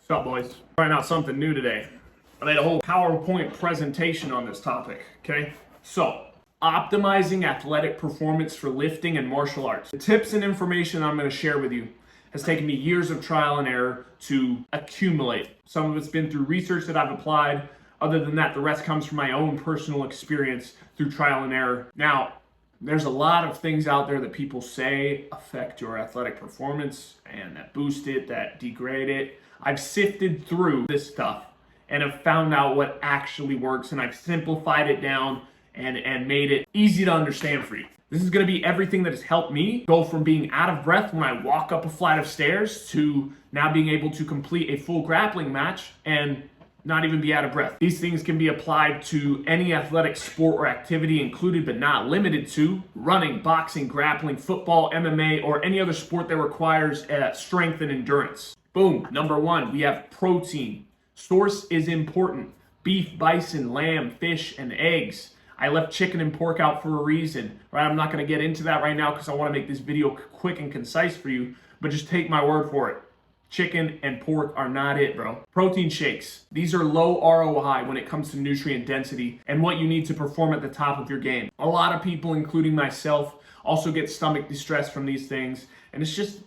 What's up, boys? Trying out something new today. I made a whole PowerPoint presentation on this topic, okay? So, optimizing athletic performance for lifting and martial arts. The tips and information I'm going to share with you has taken me years of trial and error to accumulate. Some of it's been through research that I've applied. Other than that, the rest comes from my own personal experience through trial and error. Now, there's a lot of things out there that people say affect your athletic performance and that boost it, that degrade it. I've sifted through this stuff and have found out what actually works, and I've simplified it down and made it easy to understand for you. This is going to be everything that has helped me go from being out of breath when I walk up a flight of stairs to now being able to complete a full grappling match and not even be out of breath. These things can be applied to any athletic sport or activity, included but not limited to running, boxing, grappling, football, MMA, or any other sport that requires strength and endurance. Boom. Number one, we have protein. Source is important. Beef, bison, lamb, fish, and eggs. I left chicken and pork out for a reason, right? I'm not going to get into that right now because I want to make this video quick and concise for you, but just take my word for it. Chicken and pork are not it, bro. Protein shakes. These are low ROI when it comes to nutrient density and what you need to perform at the top of your game. A lot of people, including myself, also get stomach distress from these things, and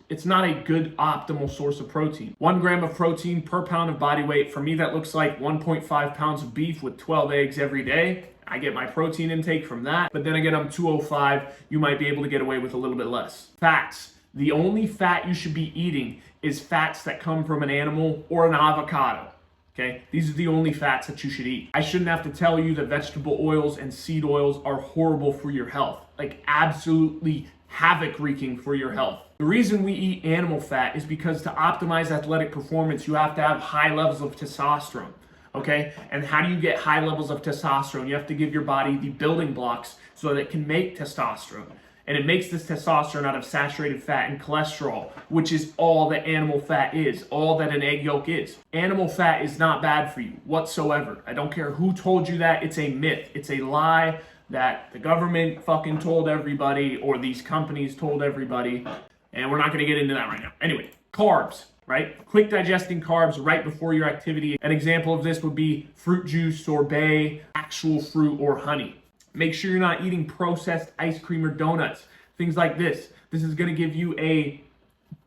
it's not a good optimal source of protein. 1 gram of protein per pound of body weight. For me, that looks like 1.5 pounds of beef with 12 eggs every day. I get my protein intake from that, but then again, I'm 205. You might be able to get away with a little bit less. Fats. The only fat you should be eating is fats that come from an animal or an avocado. Okay, these are the only fats that you should eat. I shouldn't have to tell you that vegetable oils and seed oils are horrible for your health, like absolutely havoc-wreaking for your health. The reason we eat animal fat is because to optimize athletic performance, you have to have high levels of testosterone. Okay, and how do you get high levels of testosterone? You have to give your body the building blocks so that it can make testosterone. And it makes this testosterone out of saturated fat and cholesterol, which is all that animal fat is, all that an egg yolk is. Animal fat is not bad for you whatsoever. I don't care who told you that. It's a myth. It's a lie that the government fucking told everybody or these companies told everybody. And we're not going to get into that right now. Anyway, carbs, right? Quick digesting carbs right before your activity. An example of this would be fruit juice, sorbet, actual fruit, or honey. Make sure you're not eating processed ice cream or donuts, things like this. This is going to give you a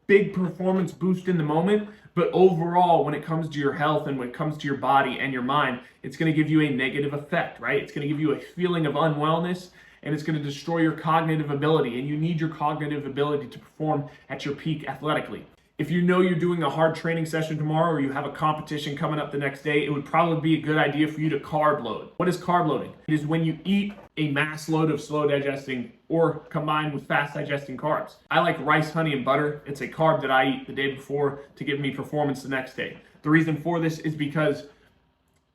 big performance boost in the moment, but overall, when it comes to your health and when it comes to your body and your mind, it's going to give you a negative effect, right? It's going to give you a feeling of unwellness, and it's going to destroy your cognitive ability, and you need your cognitive ability to perform at your peak athletically. If you know you're doing a hard training session tomorrow or you have a competition coming up the next day, it would probably be a good idea for you to carb load. What is carb loading? It is when you eat a mass load of slow digesting or combined with fast digesting carbs. I like rice, honey, and butter. It's a carb that I eat the day before to give me performance the next day. The reason for this is because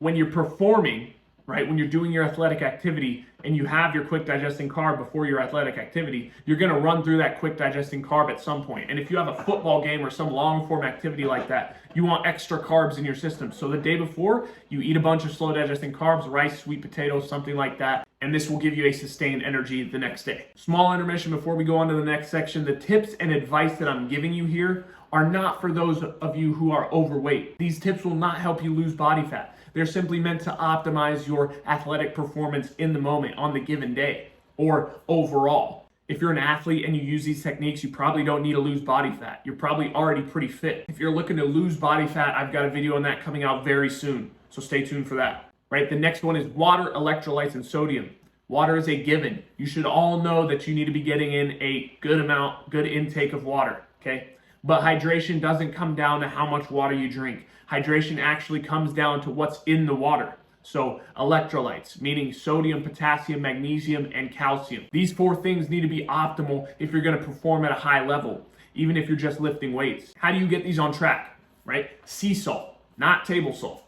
when you're performing, right, when you're doing your athletic activity and you have your quick digesting carb before your athletic activity, you're going to run through that quick digesting carb at some point. And if you have a football game or some long form activity like that, you want extra carbs in your system. So the day before, you eat a bunch of slow digesting carbs, rice, sweet potatoes, something like that, and this will give you a sustained energy the next day. Small intermission before we go on to the next section. The tips and advice that I'm giving you here are not for those of you who are overweight. These tips will not help you lose body fat. They're simply meant to optimize your athletic performance in the moment on the given day or overall. If you're an athlete and you use these techniques, you probably don't need to lose body fat. You're probably already pretty fit. If you're looking to lose body fat, I've got a video on that coming out very soon. So stay tuned for that. Right? The next one is water, electrolytes, and sodium. Water is a given. You should all know that you need to be getting in a good intake of water. Okay? But hydration doesn't come down to how much water you drink. Hydration actually comes down to what's in the water. So electrolytes, meaning sodium, potassium, magnesium, and calcium. These 4 things need to be optimal if you're going to perform at a high level, even if you're just lifting weights. How do you get these on track, right? Sea salt, not table salt,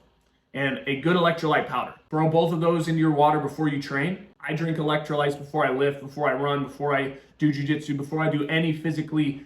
and a good electrolyte powder. Throw both of those into your water before you train. I drink electrolytes before I lift, before I run, before I do jiu-jitsu, before I do any physically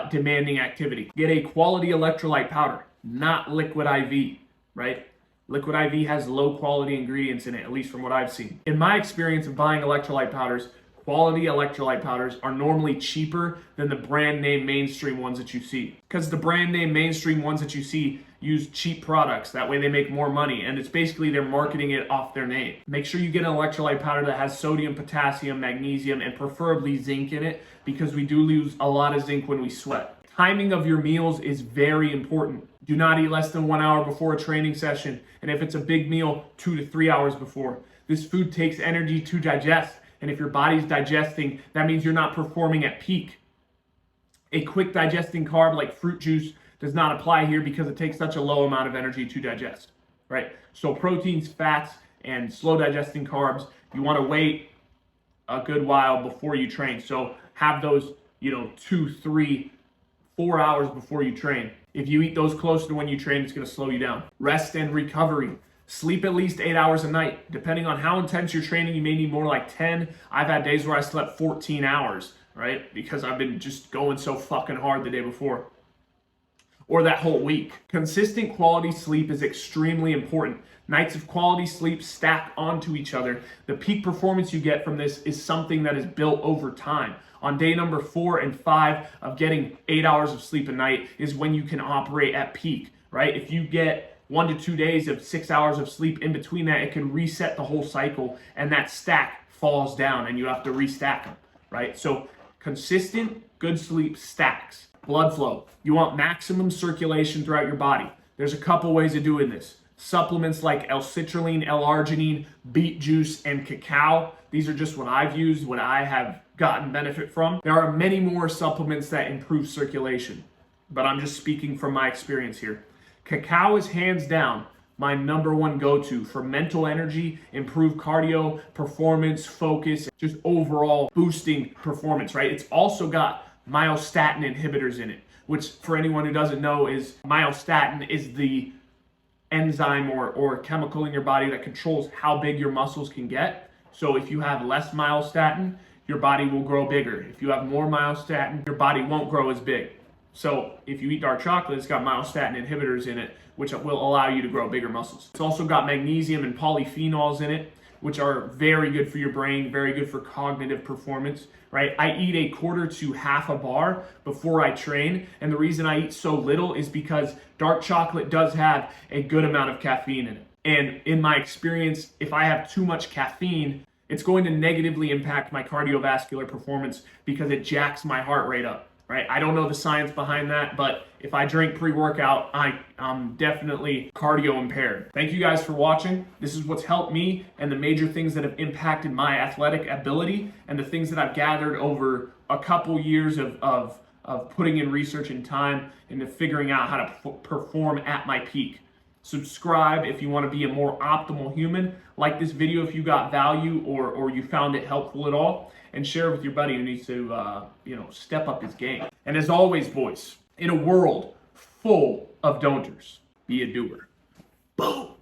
demanding activity. Get a quality electrolyte powder, not liquid IV, right? Liquid IV has low quality ingredients in it, at least from what I've seen. In my experience of buying electrolyte powders, quality electrolyte powders are normally cheaper than the brand name mainstream ones that you see. Because the brand name mainstream ones that you see use cheap products. That way they make more money, and it's basically they're marketing it off their name. Make sure you get an electrolyte powder that has sodium, potassium, magnesium, and preferably zinc in it, because we do lose a lot of zinc when we sweat. Timing of your meals is very important. Do not eat less than 1 hour before a training session, and if it's a big meal, 2 to 3 hours before. This food takes energy to digest, and if your body's digesting, that means you're not performing at peak. A quick digesting carb like fruit juice does not apply here because it takes such a low amount of energy to digest, right? So proteins, fats, and slow digesting carbs, you want to wait a good while before you train. So have those, 2, 3, 4 hours before you train. If you eat those close to when you train, it's going to slow you down. Rest and recovery. Sleep at least 8 hours a night. Depending on how intense you're training, you may need more like 10. I've had days where I slept 14 hours, right? Because I've been just going so fucking hard the day before. Or that whole week. Consistent quality sleep is extremely important. Nights of quality sleep stack onto each other. The peak performance you get from this is something that is built over time. On day number 4 and 5 of getting 8 hours of sleep a night is when you can operate at peak, right? If you get 1 to 2 days of 6 hours of sleep in between that, it can reset the whole cycle, and that stack falls down and you have to restack them, right? So consistent, good sleep stacks. Blood flow. You want maximum circulation throughout your body. There's a couple ways of doing this. Supplements like L-citrulline, L-arginine, beet juice, and cacao. These are just what I've used, what I have gotten benefit from. There are many more supplements that improve circulation, but I'm just speaking from my experience here. Cacao is hands down my number one go-to for mental energy, improved cardio, performance, focus, just overall boosting performance, right? It's also got myostatin inhibitors in it, which for anyone who doesn't know is myostatin is the enzyme or chemical in your body that controls how big your muscles can get. So if you have less myostatin, your body will grow bigger. If you have more myostatin, your body won't grow as big. So if you eat dark chocolate, it's got myostatin inhibitors in it, which will allow you to grow bigger muscles. It's also got magnesium and polyphenols in it, which are very good for your brain, very good for cognitive performance, right? I eat a quarter to half a bar before I train, and the reason I eat so little is because dark chocolate does have a good amount of caffeine in it. And in my experience, if I have too much caffeine, it's going to negatively impact my cardiovascular performance because it jacks my heart rate up, right? I don't know the science behind that, but if I drink pre-workout, I'm definitely cardio impaired. Thank you guys for watching. This is what's helped me and the major things that have impacted my athletic ability and the things that I've gathered over a couple years of putting in research and time into figuring out how to perform at my peak. Subscribe if you want to be a more optimal human. Like this video if you got value or you found it helpful at all. And share with your buddy who needs to, step up his game. And as always, boys, in a world full of don'ters, be a doer. Boom.